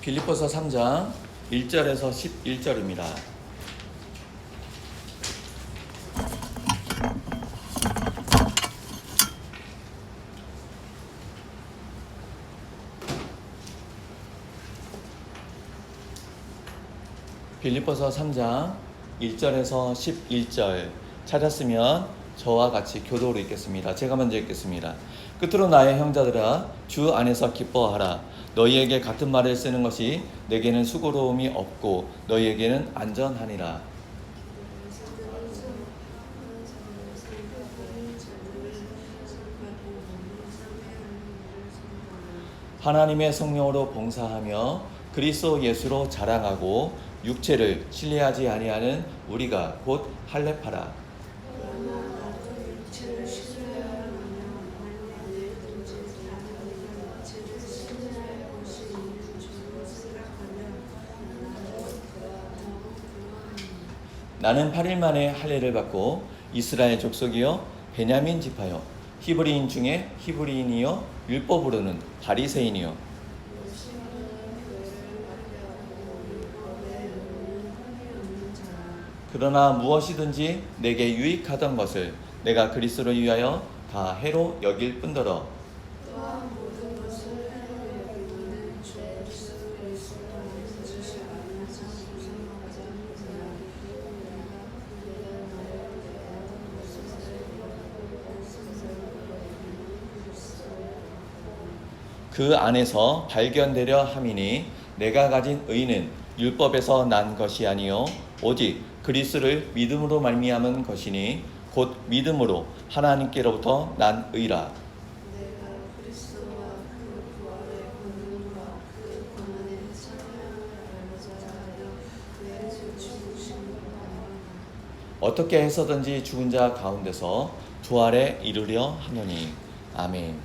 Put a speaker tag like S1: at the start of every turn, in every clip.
S1: 빌립보서 3장 1절에서 11절입니다. 빌립보서 3장 1절에서 11절 찾았으면 저와 같이 교도로 읽겠습니다. 제가 먼저 읽겠습니다. 끝으로 나의 형제들아 주 안에서 기뻐하라. 너희에게 같은 말을 쓰는 것이 내게는 수고로움이 없고 너희에게는 안전하니라. 하나님의 성령으로 봉사하며 그리스도 예수로 자랑하고 육체를 신뢰하지 아니하는 우리가 곧 할례파라. 나는 8일 만에 할례를 받고 이스라엘 족속이요 베냐민 지파요 히브리인 중에 히브리인이요 율법으로는 바리새인이요 그러나 무엇이든지 내게 유익하던 것을 내가 그리스도를 위하여 다 해로 여길 뿐더러 그 안에서 발견되려 함이니 내가 가진 의는 율법에서 난 것이 아니요 오직 그리스도를 믿음으로 말미암은 것이니 곧 믿음으로 하나님께로부터 난 의라. 어떻게 해서든지 죽은 자 가운데서 부활에 이르려 하노니. 아멘.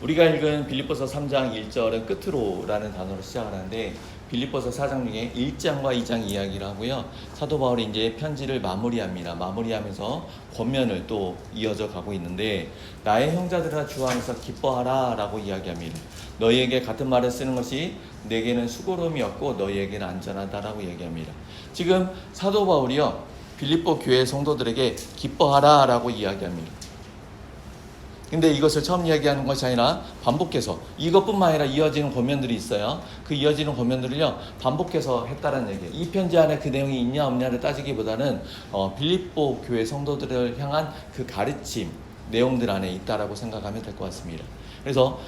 S1: 우리가 읽은 빌립보서 3장 1절은 끝으로라는 단어로 시작하는데 빌립보서 4장 중에 1장과 2장 이야기를 하고요. 사도 바울이 이제 편지를 마무리합니다. 마무리하면서 권면을 또 이어져 가고 있는데 나의 형제들아 주 안에서 기뻐하라 라고 이야기합니다. 너희에게 같은 말을 쓰는 것이 내게는 수고로움이 없고 너희에게는 안전하다라고 얘기합니다. 지금 사도 바울이요 빌립보 교회 성도들에게 기뻐하라 라고 이야기합니다. 근데 이것을 처음 이야기하는 것이 아니라 반복해서 이것뿐만 아니라 이어지는 권면들이 있어요. 그 이어지는 권면들을요 반복해서 했다는 얘기예요. 이 편지 안에 그 내용이 있냐 없냐를 따지기보다는 빌립보 교회 성도들을 향한 그 가르침 내용들 안에 있다라고 생각하면 될 것 같습니다. 그래서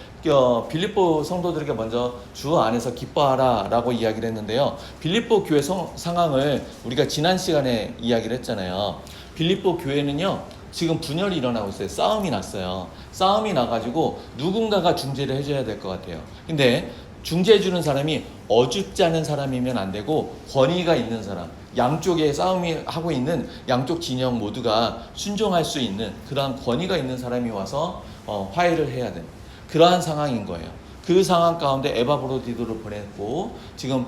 S1: 빌립보 성도들에게 먼저 주 안에서 기뻐하라 라고 이야기를 했는데요. 빌립보 교회 상황을 우리가 지난 시간에 이야기를 했잖아요. 빌립보 교회는요 지금 분열이 일어나고 있어요. 싸움이 났어요. 싸움이 나가지고 누군가가 중재를 해줘야 될 것 같아요. 근데 중재해주는 사람이 어줍지 않은 사람이면 안 되고 권위가 있는 사람, 양쪽에 싸움이 하고 있는 양쪽 진영 모두가 순종할 수 있는 그러한 권위가 있는 사람이 와서 화해를 해야 되는 그러한 상황인 거예요. 그 상황 가운데 에바브로디도를 보냈고 지금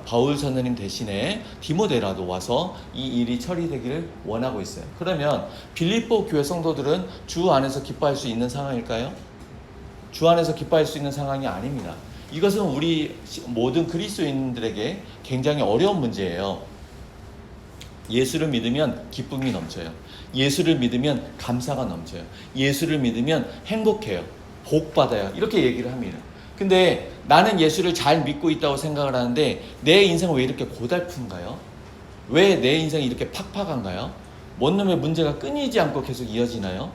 S1: 바울 선생님 대신에 디모데라도 와서 이 일이 처리되기를 원하고 있어요. 그러면 빌립보 교회 성도들은 주 안에서 기뻐할 수 있는 상황일까요? 주 안에서 기뻐할 수 있는 상황이 아닙니다. 이것은 우리 모든 그리스도인들에게 굉장히 어려운 문제예요. 예수를 믿으면 기쁨이 넘쳐요. 예수를 믿으면 감사가 넘쳐요. 예수를 믿으면 행복해요. 복 받아요. 이렇게 얘기를 합니다. 근데 나는 예수를 잘 믿고 있다고 생각을 하는데 내 인생은 왜 이렇게 고달픈가요? 왜 내 인생이 이렇게 팍팍한가요? 뭔 놈의 문제가 끊이지 않고 계속 이어지나요?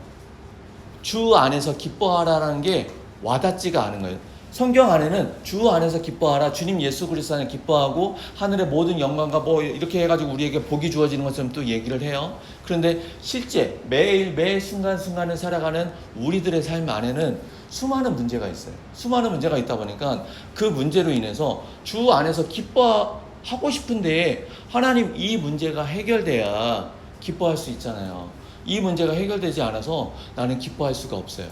S1: 주 안에서 기뻐하라는 게 와닿지가 않은 거예요. 성경 안에는 주 안에서 기뻐하라, 주님 예수 그리스도 안에 기뻐하고 하늘의 모든 영광과 뭐 이렇게 해가지고 우리에게 복이 주어지는 것처럼 또 얘기를 해요. 그런데 실제 매일 매 순간순간을 살아가는 우리들의 삶 안에는 수많은 문제가 있어요. 수많은 문제가 있다 보니까 그 문제로 인해서 주 안에서 기뻐하고 싶은데 하나님 이 문제가 해결돼야 기뻐할 수 있잖아요. 이 문제가 해결되지 않아서 나는 기뻐할 수가 없어요.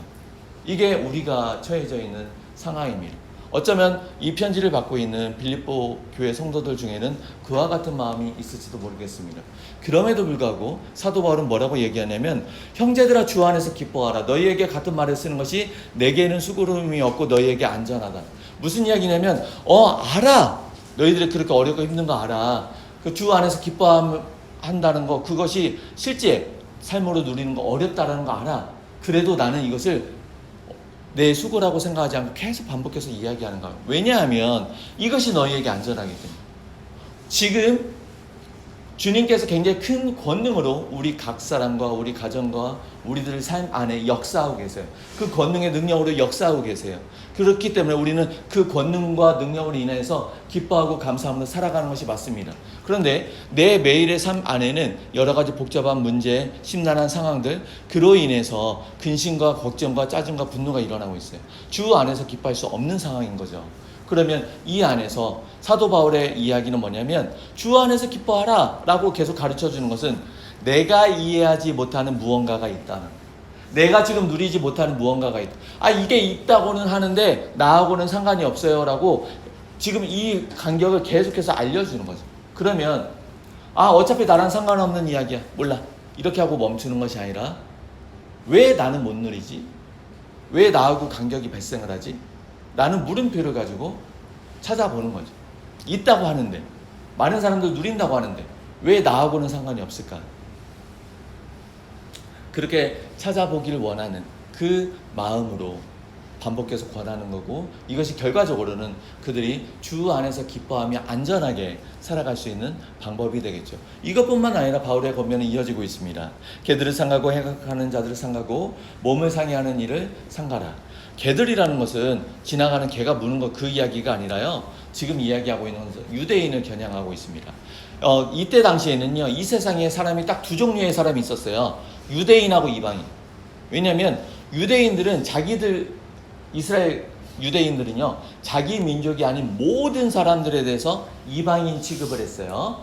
S1: 이게 우리가 처해져 있는 상황입니다. 어쩌면 이 편지를 받고 있는 빌립보 교회 성도들 중에는 그와 같은 마음이 있을지도 모르겠습니다. 그럼에도 불구하고 사도 바울은 뭐라고 얘기하냐면 형제들아 주 안에서 기뻐하라. 너희에게 같은 말을 쓰는 것이 내게는 수고로움이 없고 너희에게 안전하다. 무슨 이야기냐면 알아. 너희들이 그렇게 어렵고 힘든 거 알아. 그 주 안에서 기뻐한다는 거 그것이 실제 삶으로 누리는 거 어렵다라는 거 알아. 그래도 나는 이것을 내 수고라고 생각하지 않고 계속 반복해서 이야기하는 거예요. 왜냐하면 이것이 너희에게 안전하기 때문에. 지금 주님께서 굉장히 큰 권능으로 우리 각 사람과 우리 가정과 우리들 삶 안에 역사하고 계세요. 그 권능의 능력으로 역사하고 계세요. 그렇기 때문에 우리는 그 권능과 능력으로 인해서 기뻐하고 감사하면서 살아가는 것이 맞습니다. 그런데 내 매일의 삶 안에는 여러 가지 복잡한 문제, 심란한 상황들, 그로 인해서 근심과 걱정과 짜증과 분노가 일어나고 있어요. 주 안에서 기뻐할 수 없는 상황인 거죠. 그러면 이 안에서 사도 바울의 이야기는 뭐냐면 주 안에서 기뻐하라 라고 계속 가르쳐 주는 것은 내가 이해하지 못하는 무언가가 있다는, 내가 지금 누리지 못하는 무언가가 있다. 이게 있다고는 하는데 나하고는 상관이 없어요 라고 지금 이 간격을 계속해서 알려주는 거죠. 그러면 어차피 나랑 상관없는 이야기야, 몰라, 이렇게 하고 멈추는 것이 아니라 왜 나는 못 누리지? 왜 나하고 간격이 발생을 하지? 라는 물음표를 가지고 찾아보는 거죠. 있다고 하는데, 많은 사람들 누린다고 하는데 왜 나하고는 상관이 없을까? 그렇게 찾아보기를 원하는 그 마음으로 반복해서 권하는 거고, 이것이 결과적으로는 그들이 주 안에서 기뻐하며 안전하게 살아갈 수 있는 방법이 되겠죠. 이것뿐만 아니라 바울의 권면은 이어지고 있습니다. 개들을 상하고 행악하는 자들을 상하고 몸을 상해하는 일을 상가라. 개들이라는 것은 지나가는 개가 무는 것, 그 이야기가 아니라요, 지금 이야기하고 있는 것은 유대인을 겨냥하고 있습니다. 이때 당시에는요, 이 세상에 사람이 딱 두 종류의 사람이 있었어요. 유대인하고 이방인. 왜냐하면 유대인들은 이스라엘 유대인들은요, 자기 민족이 아닌 모든 사람들에 대해서 이방인 취급을 했어요.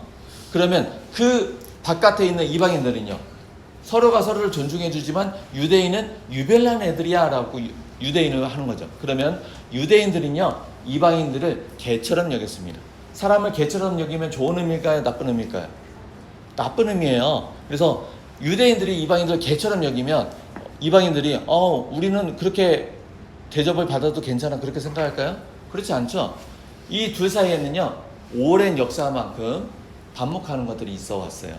S1: 그러면 그 바깥에 있는 이방인들은요, 서로가 서로를 존중해 주지만 유대인은 유별난 애들이야 라고 유대인을 하는 거죠. 그러면 유대인들은요, 이방인들을 개처럼 여겼습니다. 사람을 개처럼 여기면 좋은 의미일까요? 나쁜 의미일까요? 나쁜 의미예요. 그래서 유대인들이 이방인들을 개처럼 여기면 이방인들이 우리는 그렇게 대접을 받아도 괜찮아, 그렇게 생각할까요? 그렇지 않죠. 이 둘 사이에는요, 오랜 역사만큼 반복하는 것들이 있어 왔어요.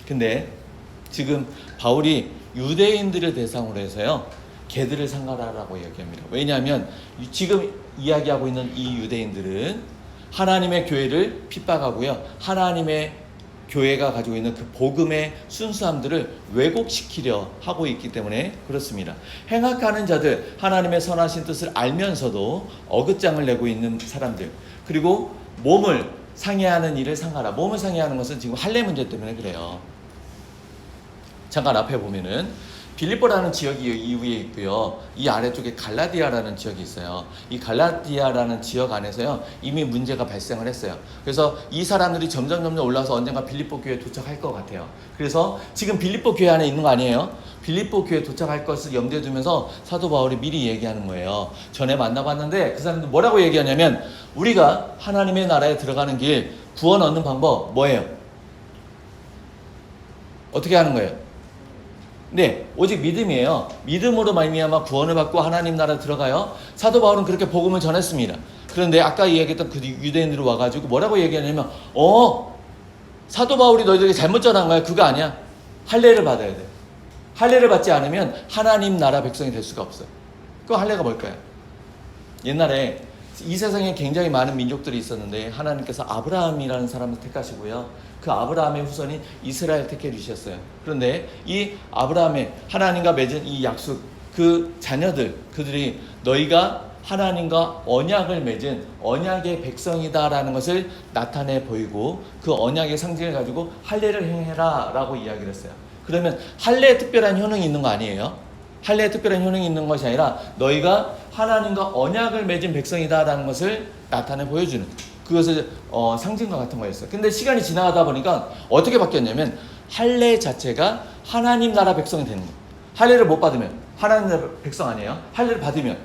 S1: 근데 지금 바울이 유대인들을 대상으로 해서요, 개들을 상가라라고 얘기합니다. 왜냐하면 지금 이야기하고 있는 이 유대인들은 하나님의 교회를 핍박하고요, 하나님의 교회가 가지고 있는 그 복음의 순수함들을 왜곡시키려 하고 있기 때문에 그렇습니다. 행악하는 자들, 하나님의 선하신 뜻을 알면서도 어긋장을 내고 있는 사람들, 그리고 몸을 상해하는 일을 상하라. 몸을 상해하는 것은 지금 할례 문제 때문에 그래요. 잠깐 앞에 보면은 빌립보라는 지역이 이후에 있고요, 이 아래쪽에 갈라디아라는 지역이 있어요. 이 갈라디아라는 지역 안에서요, 이미 문제가 발생을 했어요. 그래서 이 사람들이 점점 올라와서 언젠가 빌립보 교회에 도착할 것 같아요. 그래서 지금 빌립보 교회 안에 있는 거 아니에요? 빌립보 교회에 도착할 것을 염두에 두면서 사도 바울이 미리 얘기하는 거예요. 전에 만나봤는데 그 사람들 뭐라고 얘기하냐면, 우리가 하나님의 나라에 들어가는 길, 구원 얻는 방법 뭐예요? 어떻게 하는 거예요? 네, 오직 믿음이에요. 믿음으로 말미암아 구원을 받고 하나님 나라 들어가요. 사도 바울은 그렇게 복음을 전했습니다. 그런데 아까 이야기했던 그 유대인들이 와가지고 뭐라고 얘기하냐면, 사도 바울이 너희들에게 잘못 전한 거야. 그거 아니야. 할례를 받아야 돼. 할례를 받지 않으면 하나님 나라 백성이 될 수가 없어요. 그 할례가 뭘까요? 옛날에 이 세상에 굉장히 많은 민족들이 있었는데 하나님께서 아브라함이라는 사람을 택하시고요, 그 아브라함의 후손인 이스라엘 택해 주셨어요. 그런데 이 아브라함의 하나님과 맺은 이 약속, 그 자녀들, 그들이 너희가 하나님과 언약을 맺은 언약의 백성이다라는 것을 나타내 보이고, 그 언약의 상징을 가지고 할례를 행해라 라고 이야기를 했어요. 그러면 할례에 특별한 효능이 있는 거 아니에요? 할례에 특별한 효능이 있는 것이 아니라 너희가 하나님과 언약을 맺은 백성이다라는 것을 나타내 보여주는, 그것을 상징과 같은 거였어요. 근데 시간이 지나가다 보니까 어떻게 바뀌었냐면, 할례 자체가 하나님 나라 백성이 되는 거예요. 할례를 못 받으면 하나님 나라 백성 아니에요. 할례를 받으면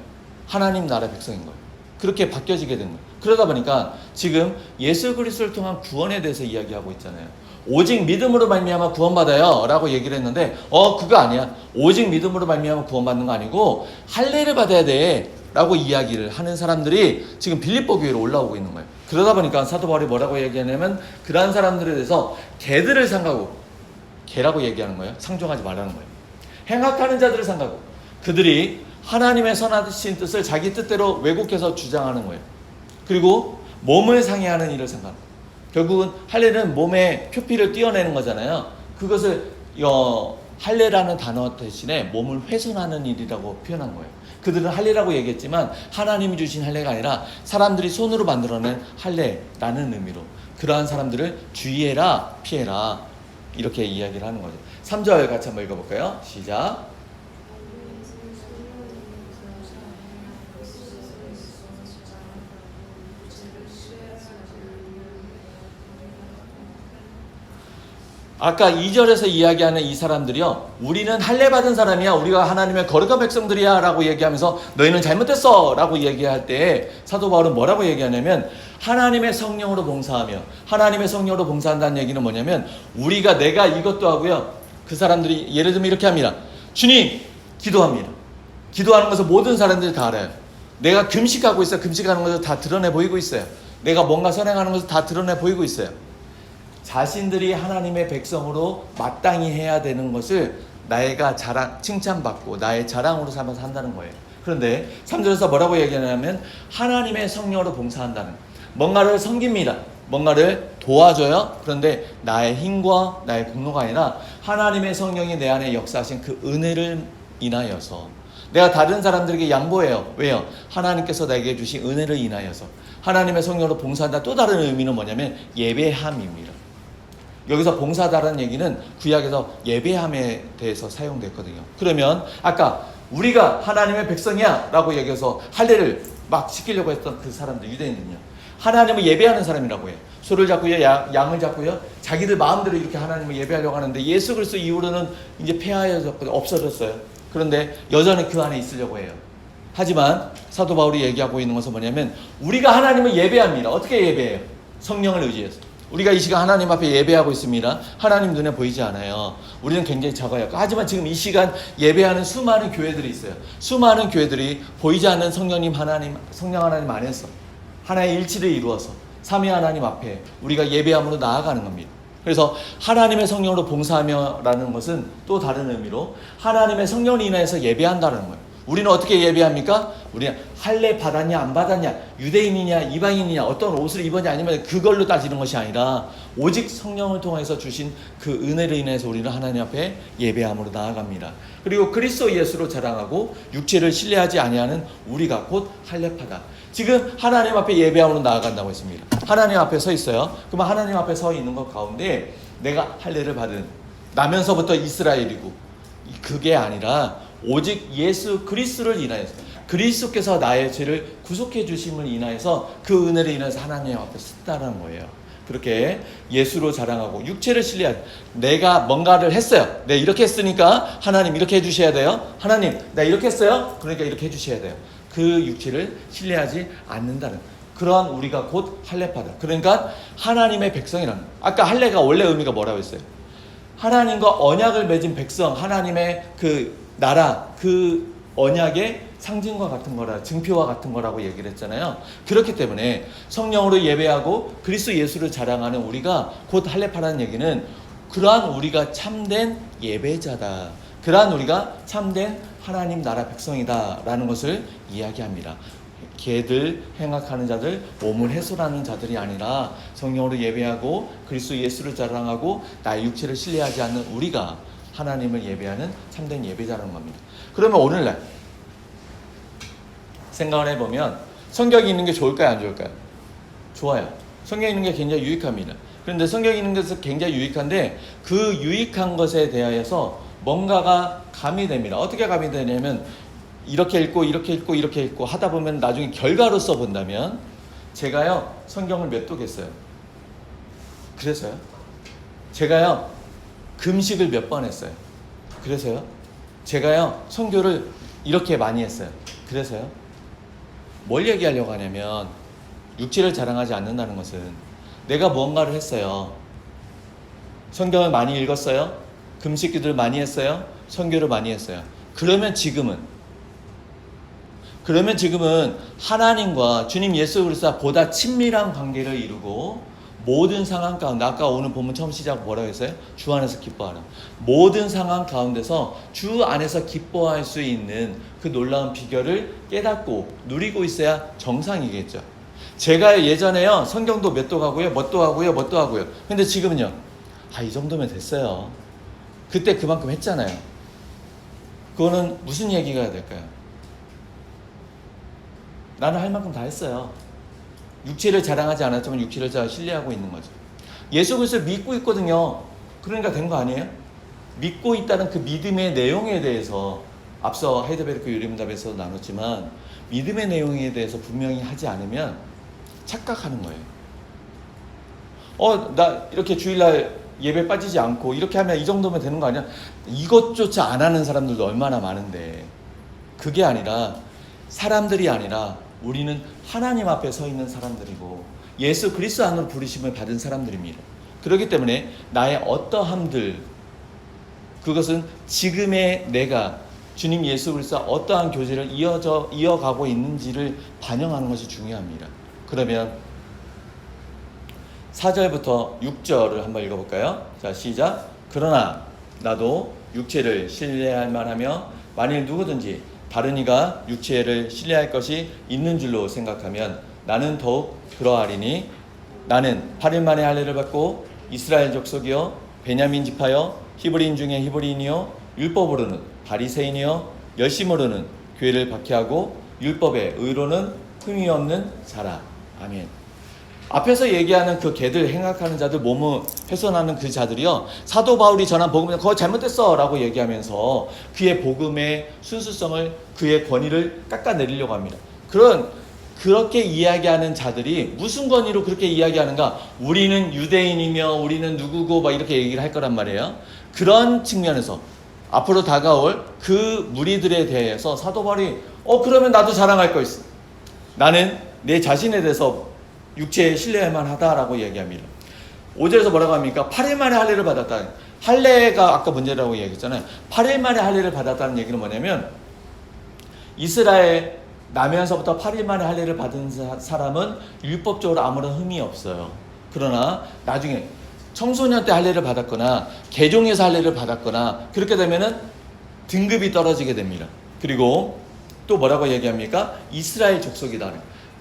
S1: 하나님 나라 백성인 거예요. 그렇게 바뀌어지게 된 거예요. 그러다 보니까 지금 예수 그리스도를 통한 구원에 대해서 이야기하고 있잖아요. 오직 믿음으로 말미암아 구원받아요 라고 얘기를 했는데 그거 아니야. 오직 믿음으로 말미암아 구원받는 거 아니고 할례를 받아야 돼 라고 이야기를 하는 사람들이 지금 빌립보 교회로 올라오고 있는 거예요. 그러다 보니까 사도 바울이 뭐라고 얘기하냐면 그러한 사람들에 대해서 개들을 상가고, 개라고 얘기하는 거예요. 상종하지 말라는 거예요. 행악하는 자들을 상가고, 그들이 하나님의 선하신 뜻을 자기 뜻대로 왜곡해서 주장하는 거예요. 그리고 몸을 상해하는 일을 상가하는 거예요. 결국은 할례는 몸에 표피를 띄어내는 거잖아요. 그것을 할례라는 단어 대신에 몸을 훼손하는 일이라고 표현한 거예요. 그들은 할례라고 얘기했지만 하나님이 주신 할례가 아니라 사람들이 손으로 만들어낸 할례라는 의미로 그러한 사람들을 주의해라, 피해라 이렇게 이야기를 하는 거죠. 3절 같이 한번 읽어볼까요? 시작. 아까 2절에서 이야기하는 이 사람들이요, 우리는 할례 받은 사람이야, 우리가 하나님의 거룩한 백성들이야 라고 얘기하면서 너희는 잘못됐어 라고 얘기할 때 사도 바울은 뭐라고 얘기하냐면 하나님의 성령으로 봉사하며, 하나님의 성령으로 봉사한다는 얘기는 뭐냐면 내가 이것도 하고요, 그 사람들이 예를 들면 이렇게 합니다. 주님 기도합니다. 기도하는 것을 모든 사람들이 다 알아요. 내가 금식하고 있어요. 금식하는 것을 다 드러내 보이고 있어요. 내가 뭔가 선행하는 것을 다 드러내 보이고 있어요. 자신들이 하나님의 백성으로 마땅히 해야 되는 것을 나이가 칭찬받고 나의 자랑으로 삼아서 한다는 거예요. 그런데 3절에서 뭐라고 얘기하냐면 하나님의 성령으로 봉사한다는, 뭔가를 섬깁니다. 뭔가를 도와줘요. 그런데 나의 힘과 나의 공로가 아니라 하나님의 성령이 내 안에 역사하신 그 은혜를 인하여서 내가 다른 사람들에게 양보해요. 왜요? 하나님께서 내게 주신 은혜를 인하여서 하나님의 성령으로 봉사한다. 또 다른 의미는 뭐냐면 예배함입니다. 여기서 봉사다라는 얘기는 구약에서 예배함에 대해서 사용됐거든요. 그러면 아까 우리가 하나님의 백성이야 라고 얘기해서 할례를 막 시키려고 했던 그 사람들, 유대인들은요, 하나님을 예배하는 사람이라고 해요. 소를 잡고요, 양을 잡고요, 자기들 마음대로 이렇게 하나님을 예배하려고 하는데 예수 그리스도 이후로는 이제 폐하여졌거든요. 없어졌어요. 그런데 여전히 그 안에 있으려고 해요. 하지만 사도 바울이 얘기하고 있는 것은 뭐냐면 우리가 하나님을 예배합니다. 어떻게 예배해요? 성령을 의지해서. 우리가 이 시간 하나님 앞에 예배하고 있습니다. 하나님 눈에 보이지 않아요. 우리는 굉장히 작아요. 하지만 지금 이 시간 예배하는 수많은 교회들이 있어요. 수많은 교회들이 보이지 않는 성령 하나님 안에서 하나의 일치를 이루어서 삼위 하나님 앞에 우리가 예배함으로 나아가는 겁니다. 그래서 하나님의 성령으로 봉사하며라는 것은 또 다른 의미로 하나님의 성령을 인하여서 예배한다는 거예요. 우리는 어떻게 예배합니까? 우리는 할례 받았냐 안 받았냐, 유대인이냐 이방인이냐, 어떤 옷을 입었냐 아니면 그걸로 따지는 것이 아니라 오직 성령을 통해서 주신 그 은혜를 인해서 우리는 하나님 앞에 예배함으로 나아갑니다. 그리고 그리스도 예수로 자랑하고 육체를 신뢰하지 아니하는 우리가 곧 할례파다. 지금 하나님 앞에 예배함으로 나아간다고 했습니다. 하나님 앞에 서 있어요. 그러면 하나님 앞에 서 있는 것 가운데 내가 할례를 받은 나면서부터 이스라엘이고, 그게 아니라 오직 예수 그리스도를 인하여서, 그리스도께서 나의 죄를 구속해 주심을 인하여서 그 은혜를 인해서 하나님 앞에 섰다는 거예요. 그렇게 예수로 자랑하고 육체를 신뢰하지, 내가 뭔가를 했어요. 내가 이렇게 했으니까 하나님 이렇게 해주셔야 돼요. 하나님 나 이렇게 했어요. 그러니까 이렇게 해주셔야 돼요. 그 육체를 신뢰하지 않는다는, 그러한 우리가 곧 할례파다. 그러니까 하나님의 백성이라는, 아까 할례가 원래 의미가 뭐라고 했어요? 하나님과 언약을 맺은 백성, 하나님의 그 나라, 그 언약의 상징과 같은 거라, 증표와 같은 거라고 얘기를 했잖아요. 그렇기 때문에 성령으로 예배하고 그리스도 예수를 자랑하는 우리가 곧 할례파라는 얘기는 그러한 우리가 참된 예배자다, 그러한 우리가 참된 하나님 나라 백성이다 라는 것을 이야기합니다. 개들, 행악하는 자들, 몸을 훼손하는 자들이 아니라 성령으로 예배하고 그리스도 예수를 자랑하고 나의 육체를 신뢰하지 않는 우리가 하나님을 예배하는 참된 예배자라는 겁니다. 그러면 오늘날 생각을 해보면 성경이 있는 게 좋을까요, 안 좋을까요? 좋아요. 성경이 있는 게 굉장히 유익합니다. 그런데 성경이 있는 것은 굉장히 유익한데 그 유익한 것에 대하여서 뭔가가 가미됩니다. 어떻게 가미되냐면 이렇게 읽고 이렇게 읽고 이렇게 읽고 하다 보면 나중에 결과로서 본다면, 제가요 성경을 몇 독 했어요? 그래서요? 제가요 금식을 몇 번 했어요? 그래서요? 제가요 선교를 이렇게 많이 했어요? 그래서요? 뭘 얘기하려고 하냐면 육체를 자랑하지 않는다는 것은 내가 무언가를 했어요. 성경을 많이 읽었어요. 금식 기도를 많이 했어요. 선교를 많이 했어요. 그러면 지금은 하나님과 주님 예수 그리스도와 보다 친밀한 관계를 이루고 모든 상황 가운데, 아까 오늘 본문 처음 시작 뭐라고 했어요? 주 안에서 기뻐하라. 모든 상황 가운데서 주 안에서 기뻐할 수 있는 그 놀라운 비결을 깨닫고 누리고 있어야 정상이겠죠. 제가 예전에요, 성경도 몇 도 가고요, 뭣도 하고요. 근데 지금은요, 이 정도면 됐어요. 그때 그만큼 했잖아요. 그거는 무슨 얘기가 될까요? 나는 할 만큼 다 했어요. 육체를 자랑하지 않았지만 육체를 잘 신뢰하고 있는 거죠. 예수 그리스도를 믿고 있거든요. 그러니까 된 거 아니에요? 믿고 있다는 그 믿음의 내용에 대해서 앞서 하이델베르크 유림답에서 나눴지만 믿음의 내용에 대해서 분명히 하지 않으면 착각하는 거예요. 나 이렇게 주일날 예배 빠지지 않고 이렇게 하면 이 정도면 되는 거 아니야? 이것조차 안 하는 사람들도 얼마나 많은데, 그게 아니라 사람들이 아니라 우리는 하나님 앞에 서 있는 사람들이고 예수 그리스도 안으로 부르심을 받은 사람들입니다. 그렇기 때문에 나의 어떠함들, 그것은 지금의 내가 주님 예수 그리스도와 어떠한 교제를 이어가고 있는지를 반영하는 것이 중요합니다. 그러면 4절부터 6절을 한번 읽어볼까요? 자, 시작. 그러나 나도 육체를 신뢰할 만하며 만일 누구든지 다른 이가 육체를 신뢰할 것이 있는 줄로 생각하면 나는 더욱 그러하리니 나는 8일 만에 할례를 받고 이스라엘 족속이요 베냐민 지파요 히브리인 중에 히브리인이요 율법으로는 바리새인이요 열심으로는 교회를 박해하고 율법의 의로는 흠이 없는 자라. 아멘. 앞에서 얘기하는 그 개들 행악하는 자들, 몸을 훼손하는 그 자들이요, 사도 바울이 전한 복음은 그거 잘못됐어 라고 얘기하면서 그의 복음의 순수성을, 그의 권위를 깎아내리려고 합니다. 그렇게 이야기하는 자들이 무슨 권위로 그렇게 이야기하는가? 우리는 유대인이며 우리는 누구고 막 이렇게 얘기를 할 거란 말이에요. 그런 측면에서 앞으로 다가올 그 무리들에 대해서 사도 바울이 그러면 나도 자랑할 거 있어. 나는 내 자신에 대해서 육체에 신뢰할 만하다라고 얘기합니다. 5절에서 뭐라고 합니까? 8일 만에 할례를 받았다. 할례가 아까 문제라고 얘기했잖아요. 8일 만에 할례를 받았다는 얘기는 뭐냐면 이스라엘 나면서부터 8일 만에 할례를 받은 사람은 율법적으로 아무런 흠이 없어요. 그러나 나중에 청소년 때 할례를 받았거나 개종에서 할례를 받았거나 그렇게 되면은 등급이 떨어지게 됩니다. 그리고 또 뭐라고 얘기합니까? 이스라엘 족속이다.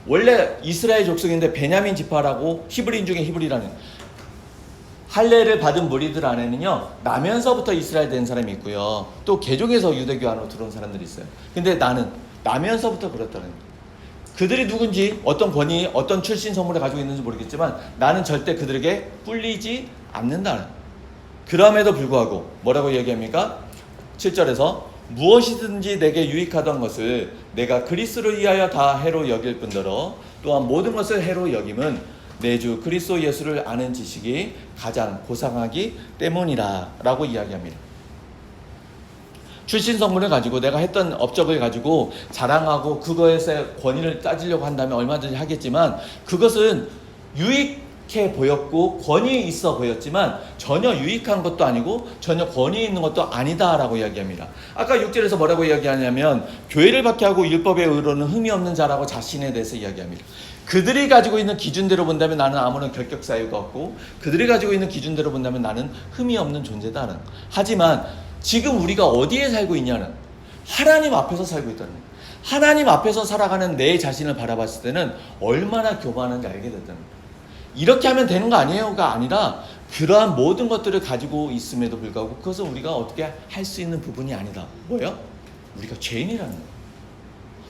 S1: 원래 이스라엘 족속인데 베냐민 지파라고 히브리인 중에 히브리라는 할례를 받은 무리들 안에는요 나면서부터 이스라엘 된 사람이 있고요 또 개종에서 유대교 안으로 들어온 사람들이 있어요. 근데 나는 나면서부터 그렇다는 거예요. 그들이 누군지 어떤 권위 어떤 출신 선물을 가지고 있는지 모르겠지만 나는 절대 그들에게 뿔리지 않는다는. 그럼에도 불구하고 뭐라고 얘기합니까? 7절에서 무엇이든지 내게 유익하던 것을 내가 그리스도를 위하여 다 해로 여길 뿐더러 또한 모든 것을 해로 여김은 내 주 그리스도 예수를 아는 지식이 가장 고상하기 때문이라 라고 이야기합니다. 출신 성분을 가지고 내가 했던 업적을 가지고 자랑하고 그거에서 권위를 따지려고 한다면 얼마든지 하겠지만 그것은 유익해 보였고 권위 있어 보였지만 전혀 유익한 것도 아니고 전혀 권위 있는 것도 아니다라고 이야기합니다. 아까 6절에서 뭐라고 이야기하냐면 교회를 박해하고 율법의 의로는 흠이 없는 자라고 자신에 대해서 이야기합니다. 그들이 가지고 있는 기준대로 본다면 나는 아무런 결격 사유가 없고 그들이 가지고 있는 기준대로 본다면 나는 흠이 없는 존재다는. 하지만 지금 우리가 어디에 살고 있냐는 하나님 앞에서 살고 있다는 거예요. 하나님 앞에서 살아가는 내 자신을 바라봤을 때는 얼마나 교만한지 알게 됐다는 거예요. 이렇게 하면 되는 거 아니에요가 아니라 그러한 모든 것들을 가지고 있음에도 불구하고 그것은 우리가 어떻게 할 수 있는 부분이 아니다. 뭐예요? 우리가 죄인이라는 거예요.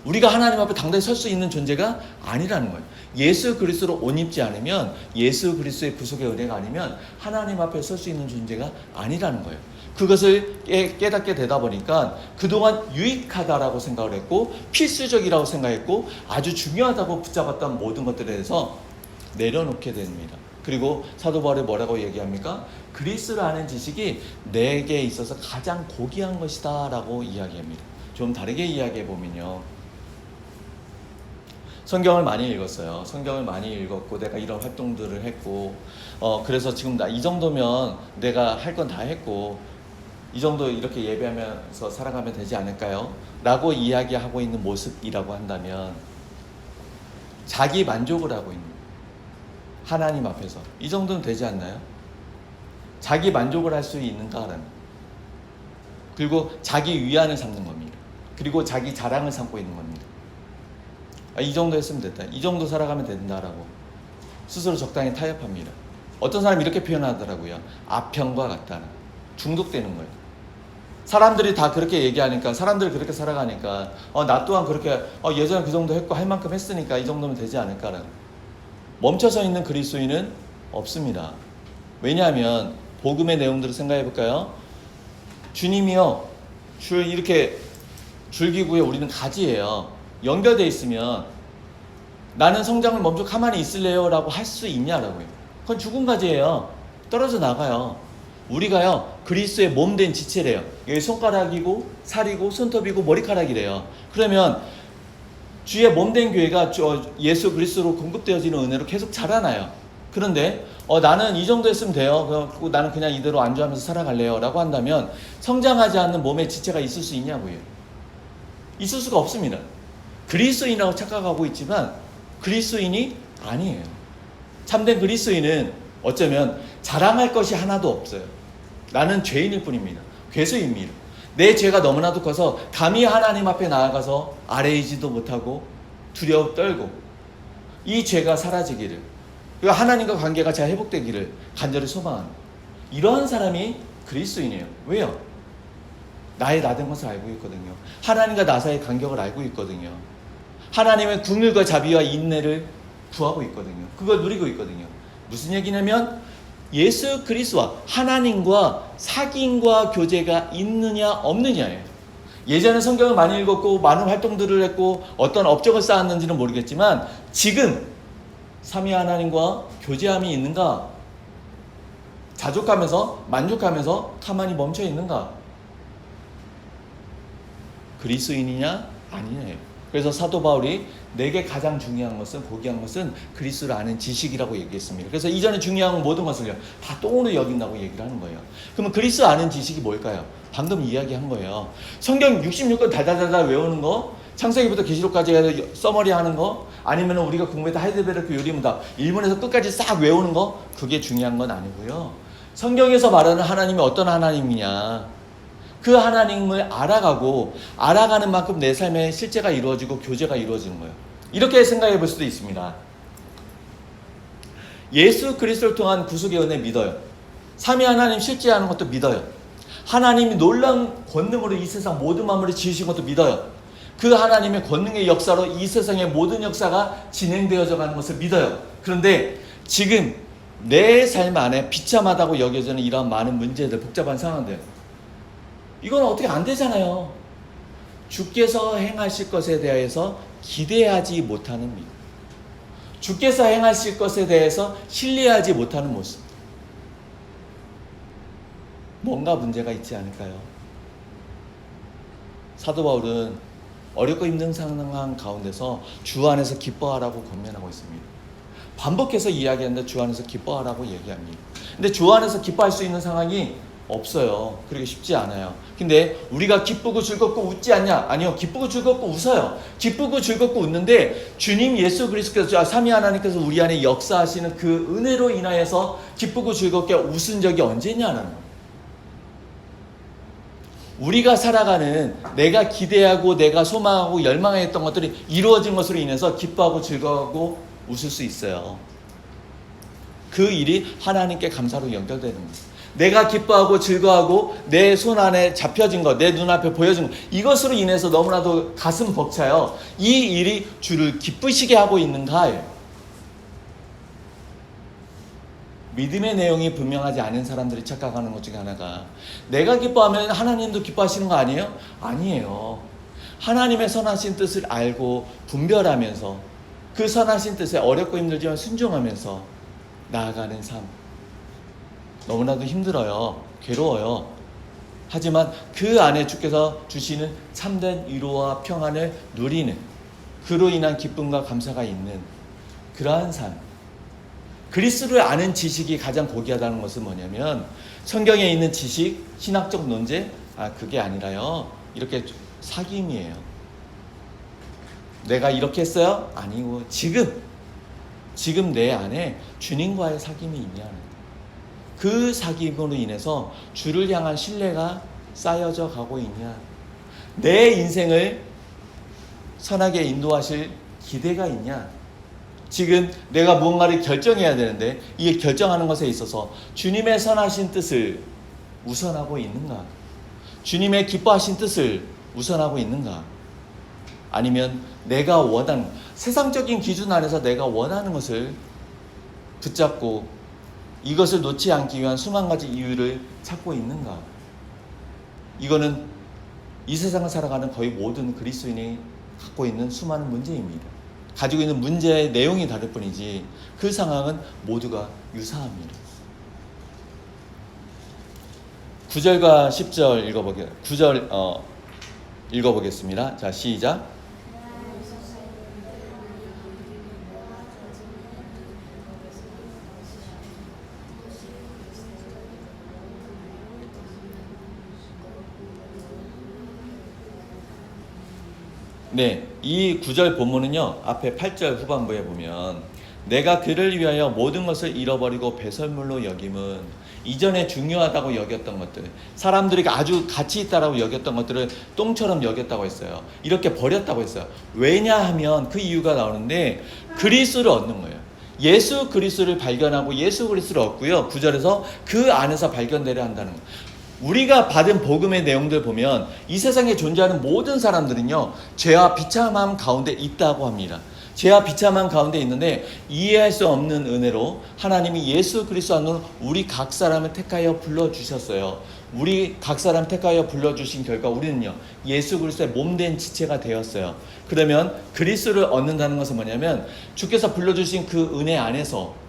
S1: 우리가 하나님 앞에 당당히 설 수 있는 존재가 아니라는 거예요. 예수 그리스도로 옷 입지 않으면 예수 그리스도의 구속의 은혜가 아니면 하나님 앞에 설 수 있는 존재가 아니라는 거예요. 그것을 깨닫게 되다 보니까 그동안 유익하다라고 생각을 했고 필수적이라고 생각했고 아주 중요하다고 붙잡았던 모든 것들에 대해서 내려놓게 됩니다. 그리고 사도 바울이 뭐라고 얘기합니까? 그리스도를 아는 지식이 내게 있어서 가장 고귀한 것이다 라고 이야기합니다. 좀 다르게 이야기해 보면요, 성경을 많이 읽었어요. 성경을 많이 읽었고 내가 이런 활동들을 했고 그래서 지금 나 이 정도면 내가 할 건 다 했고 이 정도 이렇게 예배하면서 살아가면 되지 않을까요? 라고 이야기하고 있는 모습이라고 한다면 자기 만족을 하고 있는 하나님 앞에서 이 정도는 되지 않나요? 자기 만족을 할 수 있는가라는, 그리고 자기 위안을 삼는 겁니다. 그리고 자기 자랑을 삼고 있는 겁니다. 이 정도 했으면 됐다, 이 정도 살아가면 된다라고 스스로 적당히 타협합니다. 어떤 사람이 이렇게 표현하더라고요. 아편과 같다는, 중독되는 거예요. 사람들이 다 그렇게 얘기하니까, 사람들이 그렇게 살아가니까 나 또한 그렇게 예전에 그 정도 했고 할 만큼 했으니까 이 정도면 되지 않을까라는, 멈춰서 있는 그리스도인은 없습니다. 왜냐하면 복음의 내용들을 생각해 볼까요? 주님이요, 이렇게 줄기구에 우리는 가지예요. 연결되어 있으면 나는 성장을 멈춰 가만히 있을래요? 라고 할 수 있냐라고요. 그건 죽은 가지예요. 떨어져 나가요. 우리가요, 그리스도의 몸된 지체래요. 여기 손가락이고 살이고 손톱이고 머리카락이래요. 그러면 주의 몸된 교회가 예수 그리스도로 공급되어지는 은혜로 계속 자라나요. 그런데 나는 이 정도 했으면 돼요, 나는 그냥 이대로 안주하면서 살아갈래요 라고 한다면 성장하지 않는 몸의 지체가 있을 수 있냐고요. 있을 수가 없습니다. 그리스도인이라고 착각하고 있지만 그리스도인이 아니에요. 참된 그리스도인은 어쩌면 자랑할 것이 하나도 없어요. 나는 죄인일 뿐입니다. 괴수입니다. 내 죄가 너무나도 커서 감히 하나님 앞에 나아가서 아뢰이지도 못하고 두려워 떨고 이 죄가 사라지기를, 그리고 하나님과 관계가 잘 회복되기를 간절히 소망하는 이러한 사람이 그리스도인이에요. 왜요? 나의 나된 것을 알고 있거든요. 하나님과 나 사이의 간격을 알고 있거든요. 하나님의 긍휼과 자비와 인내를 구하고 있거든요. 그걸 누리고 있거든요. 무슨 얘기냐면 예수 그리스도와 하나님과 사귐과 교제가 있느냐 없느냐예요. 예전에 성경을 많이 읽었고 많은 활동들을 했고 어떤 업적을 쌓았는지는 모르겠지만 지금 삼위 하나님과 교제함이 있는가? 자족하면서 만족하면서 가만히 멈춰 있는가? 그리스도인이냐 아니냐예요. 그래서 사도 바울이 내게 가장 중요한 것은, 고귀한 것은 그리스도를 아는 지식이라고 얘기했습니다. 그래서 이전에 중요한 모든 것을요 다 똥으로 여긴다고 얘기를 하는 거예요. 그러면 그리스도 아는 지식이 뭘까요? 방금 이야기한 거예요. 성경 66권 달달달달 외우는 거, 창세기부터 계시록까지 해서 써머리 하는 거, 아니면 우리가 공부했던 하이델베르크 요리문답 1문에서 끝까지 싹 외우는 거, 그게 중요한 건 아니고요. 성경에서 말하는 하나님이 어떤 하나님이냐, 그 하나님을 알아가는 만큼 내 삶에 실제가 이루어지고 교제가 이루어지는 거예요. 이렇게 생각해 볼 수도 있습니다. 예수 그리스도를 통한 구속의 은혜 믿어요. 삼위 하나님 실제하는 것도 믿어요. 하나님이 놀라운 권능으로 이 세상 모든 만물을 지으신 것도 믿어요. 그 하나님의 권능의 역사로 이 세상의 모든 역사가 진행되어져 가는 것을 믿어요. 그런데 지금 내 삶 안에 비참하다고 여겨지는 이러한 많은 문제들, 복잡한 상황들, 이건 어떻게 안 되잖아요. 주께서 행하실 것에 대해서 기대하지 못하는 믿음, 주께서 행하실 것에 대해서 신뢰하지 못하는 모습, 뭔가 문제가 있지 않을까요? 사도 바울은 어렵고 힘든 상황 가운데서 주 안에서 기뻐하라고 권면하고 있습니다. 반복해서 이야기하는데 주 안에서 기뻐하라고 얘기합니다. 근데 주 안에서 기뻐할 수 있는 상황이 없어요. 그렇게 쉽지 않아요. 근데 우리가 기쁘고 즐겁고 웃지 않냐? 아니요. 기쁘고 즐겁고 웃어요. 기쁘고 즐겁고 웃는데 주님 예수 그리스도께서, 삼위 하나님께서 우리 안에 역사하시는 그 은혜로 인하여서 기쁘고 즐겁게 웃은 적이 언제냐는 거예요. 우리가 살아가는, 내가 기대하고 내가 소망하고 열망했던 것들이 이루어진 것으로 인해서 기뻐하고 즐거워하고 웃을 수 있어요. 그 일이 하나님께 감사로 연결되는 거예요. 내가 기뻐하고 즐거워하고 내 손 안에 잡혀진 것, 내 눈앞에 보여진 것, 이것으로 인해서 너무나도 가슴 벅차요. 이 일이 주를 기쁘시게 하고 있는가요? 믿음의 내용이 분명하지 않은 사람들이 착각하는 것 중에 하나가, 내가 기뻐하면 하나님도 기뻐하시는 거 아니에요? 아니에요. 하나님의 선하신 뜻을 알고 분별하면서 그 선하신 뜻에 어렵고 힘들지만 순종하면서 나아가는 삶, 너무나도 힘들어요. 괴로워요. 하지만 그 안에 주께서 주시는 참된 위로와 평안을 누리는 그로 인한 기쁨과 감사가 있는 그러한 삶. 그리스도를 아는 지식이 가장 고귀하다는 것은 뭐냐면 성경에 있는 지식, 신학적 논제, 그게 아니라요. 이렇게 사귐이에요. 내가 이렇게 했어요? 아니고 지금 내 안에 주님과의 사귐이 있냐. 그 사귐으로 인해서 주를 향한 신뢰가 쌓여져 가고 있냐. 내 인생을 선하게 인도하실 기대가 있냐. 지금 내가 무언가를 결정해야 되는데 이 결정하는 것에 있어서 주님의 선하신 뜻을 우선하고 있는가? 주님의 기뻐하신 뜻을 우선하고 있는가? 아니면 내가 원하는 세상적인 기준 안에서 내가 원하는 것을 붙잡고 이것을 놓지 않기 위한 수만 가지 이유를 찾고 있는가? 이거는 이 세상을 살아가는 거의 모든 그리스도인이 갖고 있는 수많은 문제입니다. 가지고 있는 문제의 내용이 다를 뿐이지 그 상황은 모두가 유사합니다. 9절과 10절 읽어보겠습니다. 자, 시작. 네, 이 9절 본문은요, 앞에 8절 후반부에 보면 내가 그를 위하여 모든 것을 잃어버리고 배설물로 여김은 이전에 중요하다고 여겼던 것들, 사람들이 아주 가치 있다라고 여겼던 것들을 똥처럼 여겼다고 했어요. 이렇게 버렸다고 했어요. 왜냐하면 그 이유가 나오는데 그리스도를 얻는 거예요. 예수 그리스도를 발견하고 예수 그리스도를 얻고요. 9절에서 그 안에서 발견되려 한다는 거예요. 우리가 받은 복음의 내용들 보면 이 세상에 존재하는 모든 사람들은요, 죄와 비참함 가운데 있다고 합니다. 죄와 비참함 가운데 있는데 이해할 수 없는 은혜로 하나님이 예수 그리스도 안으로 우리 각 사람을 택하여 불러주셨어요. 우리 각 사람 택하여 불러주신 결과 우리는요, 예수 그리스도의 몸된 지체가 되었어요. 그러면 그리스도를 얻는다는 것은 뭐냐면 주께서 불러주신 그 은혜 안에서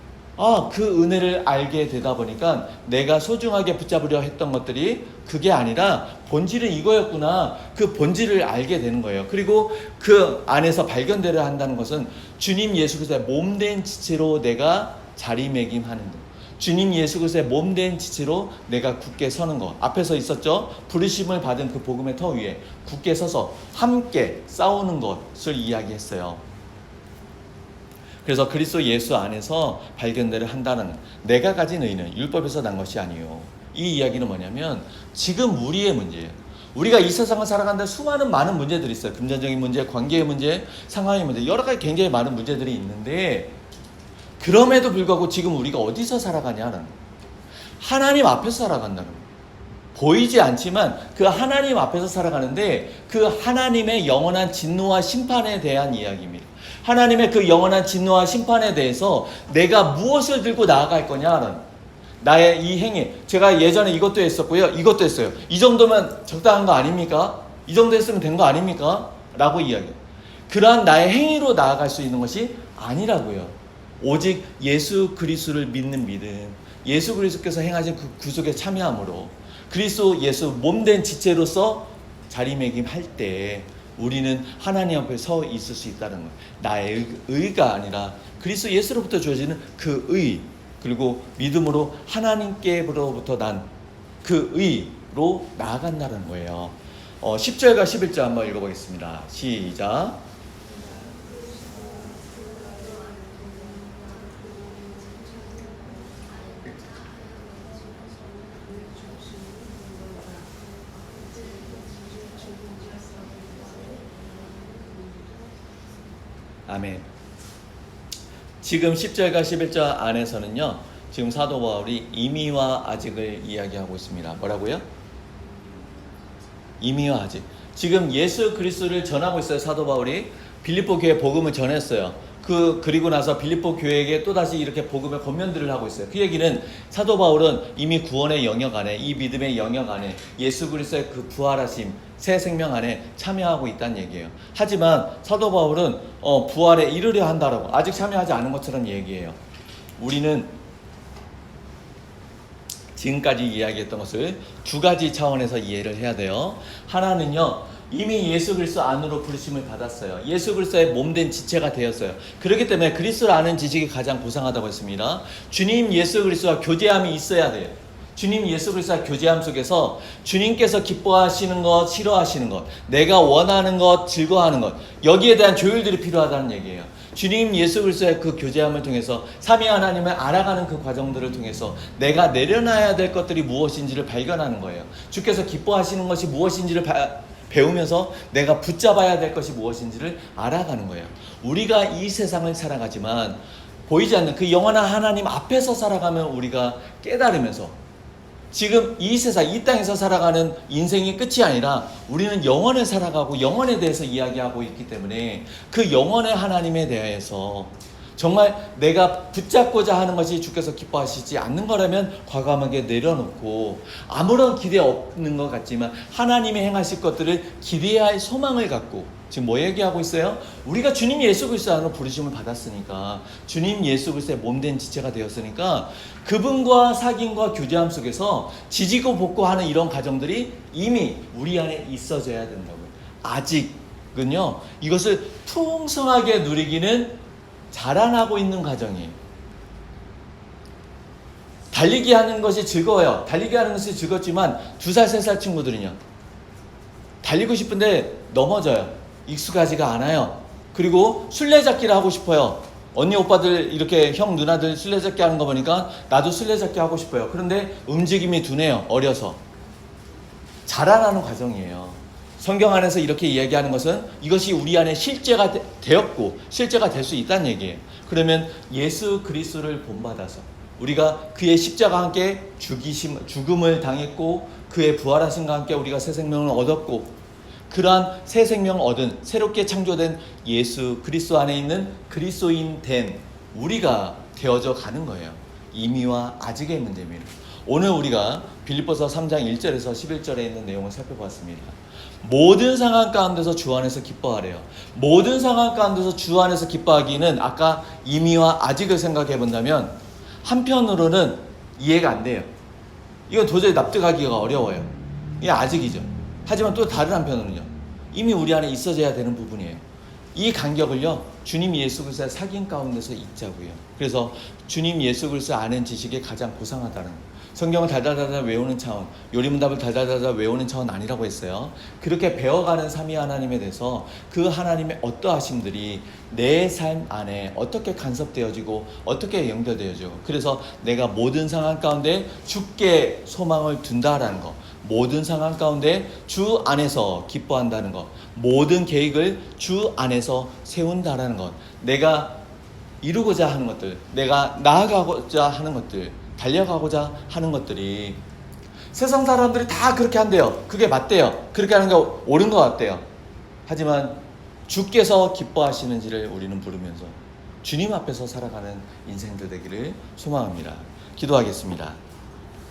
S1: 그 은혜를 알게 되다 보니까 내가 소중하게 붙잡으려 했던 것들이 그게 아니라 본질은 이거였구나. 그 본질을 알게 되는 거예요. 그리고 그 안에서 발견되려 한다는 것은 주님 예수 그리스도의 몸된 지체로 내가 자리매김하는 것. 주님 예수 그리스도의 몸된 지체로 내가 굳게 서는 것. 앞에서 있었죠. 부르심을 받은 그 복음의 터 위에 굳게 서서 함께 싸우는 것을 이야기했어요. 그래서 그리스도 예수 안에서 발견되려 한다는, 내가 가진 의는 율법에서 난 것이 아니요. 이 이야기는 뭐냐면 지금 우리의 문제예요. 우리가 이 세상을 살아가는데 수많은 많은 문제들이 있어요. 금전적인 문제, 관계의 문제, 상황의 문제, 여러 가지 굉장히 많은 문제들이 있는데 그럼에도 불구하고 지금 우리가 어디서 살아가냐는, 하나님 앞에서 살아간다는 거예요. 보이지 않지만 그 하나님 앞에서 살아가는데 그 하나님의 영원한 진노와 심판에 대한 이야기입니다. 하나님의 그 영원한 진노와 심판에 대해서 내가 무엇을 들고 나아갈 거냐는, 나의 이 행위, 제가 예전에 이것도 했었고요, 이것도 했어요. 이 정도면 적당한 거 아닙니까? 이 정도 했으면 된 거 아닙니까? 라고 이야기해요. 그러한 나의 행위로 나아갈 수 있는 것이 아니라고요. 오직 예수 그리스도를 믿는 믿음, 예수 그리스도께서 행하신 그 구속에 참여함으로 그리스도 예수 몸된 지체로서 자리매김할 때 우리는 하나님 앞에 서 있을 수 있다는 거예요. 나의 의가 아니라 그리스도 예수로부터 주어지는 그 의, 그리고 믿음으로 하나님께로부터 난 그 의로 나아간다는 거예요. 10절과 11절 한번 읽어보겠습니다. 시작. 아멘. 지금 10절과 11절 안에서는요, 지금 사도 바울이 이미와 아직을 이야기하고 있습니다. 뭐라고요? 이미와 아직. 지금 예수 그리스도를 전하고 있어요. 사도 바울이 빌립보 교회 복음을 전했어요. 그리고 나서 빌립보 교회에게 또다시 이렇게 복음의 권면들을 하고 있어요. 그 얘기는 사도 바울은 이미 구원의 영역 안에, 이 믿음의 영역 안에 예수 그리스도의 그 부활하심, 새 생명 안에 참여하고 있다는 얘기예요. 하지만 사도 바울은 부활에 이르려 한다라고 아직 참여하지 않은 것처럼 얘기해요. 우리는 지금까지 이야기했던 것을 두 가지 차원에서 이해를 해야 돼요. 하나는요, 이미 예수 그리스도 안으로 부르심을 받았어요. 예수 그리스도의 몸된 지체가 되었어요. 그렇기 때문에 그리스도를 아는 지식이 가장 고상하다고 했습니다. 주님 예수 그리스도와 교제함이 있어야 돼요. 주님 예수 그리스도와 교제함 속에서 주님께서 기뻐하시는 것, 싫어하시는 것, 내가 원하는 것, 즐거워하는 것, 여기에 대한 조율들이 필요하다는 얘기예요. 주님 예수 그리스도의 그 교제함을 통해서 삼위 하나님을 알아가는 그 과정들을 통해서 내가 내려놔야 될 것들이 무엇인지를 발견하는 거예요. 주께서 기뻐하시는 것이 무엇인지를 배우면서 내가 붙잡아야 될 것이 무엇인지를 알아가는 거예요. 우리가 이 세상을 살아가지만 보이지 않는 그 영원한 하나님 앞에서 살아가면 우리가 깨달으면서 지금 이 세상, 이 땅에서 살아가는 인생이 끝이 아니라 우리는 영원을 살아가고 영원에 대해서 이야기하고 있기 때문에 그 영원의 하나님에 대해서 정말 내가 붙잡고자 하는 것이 주께서 기뻐하시지 않는 거라면 과감하게 내려놓고 아무런 기대 없는 것 같지만 하나님이 행하실 것들을 기대할 소망을 갖고 지금 뭐 얘기하고 있어요? 우리가 주님 예수 그리스도 안으로 부르심을 받았으니까 주님 예수 그리스도의 몸된 지체가 되었으니까 그분과 사귐과 교제함 속에서 지지고 볶고하는 이런 과정들이 이미 우리 안에 있어져야 된다고요. 아직은요 이것을 풍성하게 누리기는 자라나고 있는 과정이에요. 달리기 하는 것이 즐거워요. 달리기 하는 것이 즐겁지만 2살, 3살 친구들은요. 달리고 싶은데 넘어져요. 익숙하지가 않아요. 그리고 술래잡기를 하고 싶어요. 언니, 오빠들 이렇게 형, 누나들 술래잡기 하는 거 보니까 나도 술래잡기 하고 싶어요. 그런데 움직임이 둔해요. 어려서. 자라나는 과정이에요. 성경 안에서 이렇게 이야기하는 것은 이것이 우리 안에 실제가 되었고 실제가 될 수 있다는 얘기예요. 그러면 예수 그리스도를 본받아서 우리가 그의 십자가와 함께 죽음을 당했고 그의 부활하심과 함께 우리가 새 생명을 얻었고 그러한 새 생명을 얻은 새롭게 창조된 예수 그리스도 안에 있는 그리스도인 된 우리가 되어져 가는 거예요. 이미와 아직의 문제입니다. 오늘 우리가 빌립보서 3장 1절에서 11절에 있는 내용을 살펴봤습니다. 모든 상황 가운데서 주 안에서 기뻐하래요. 모든 상황 가운데서 주 안에서 기뻐하기는 아까 이미와 아직을 생각해 본다면 한편으로는 이해가 안 돼요. 이건 도저히 납득하기가 어려워요. 이게 아직이죠. 하지만 또 다른 한편으로는요. 이미 우리 안에 있어져야 되는 부분이에요. 이 간격을요. 주님 예수 그리스도의 사귐 가운데서 잊자고요. 그래서 주님 예수 그리스도 아는 지식이 가장 고상하다는 거예요. 성경을 달달달달 외우는 차원, 요리문답을 달달달달 외우는 차원 아니라고 했어요. 그렇게 배워가는 삼위 하나님에 대해서 그 하나님의 어떠하심들이 내 삶 안에 어떻게 간섭되어지고 어떻게 연결되어지고 그래서 내가 모든 상황 가운데 주께 소망을 둔다라는 것, 모든 상황 가운데 주 안에서 기뻐한다는 것, 모든 계획을 주 안에서 세운다라는 것, 내가 이루고자 하는 것들, 내가 나아가고자 하는 것들, 달려가고자 하는 것들이 세상 사람들이 다 그렇게 한대요. 그게 맞대요. 그렇게 하는 게 옳은 것 같대요. 하지만 주께서 기뻐하시는지를 우리는 부르면서 주님 앞에서 살아가는 인생들 되기를 소망합니다. 기도하겠습니다.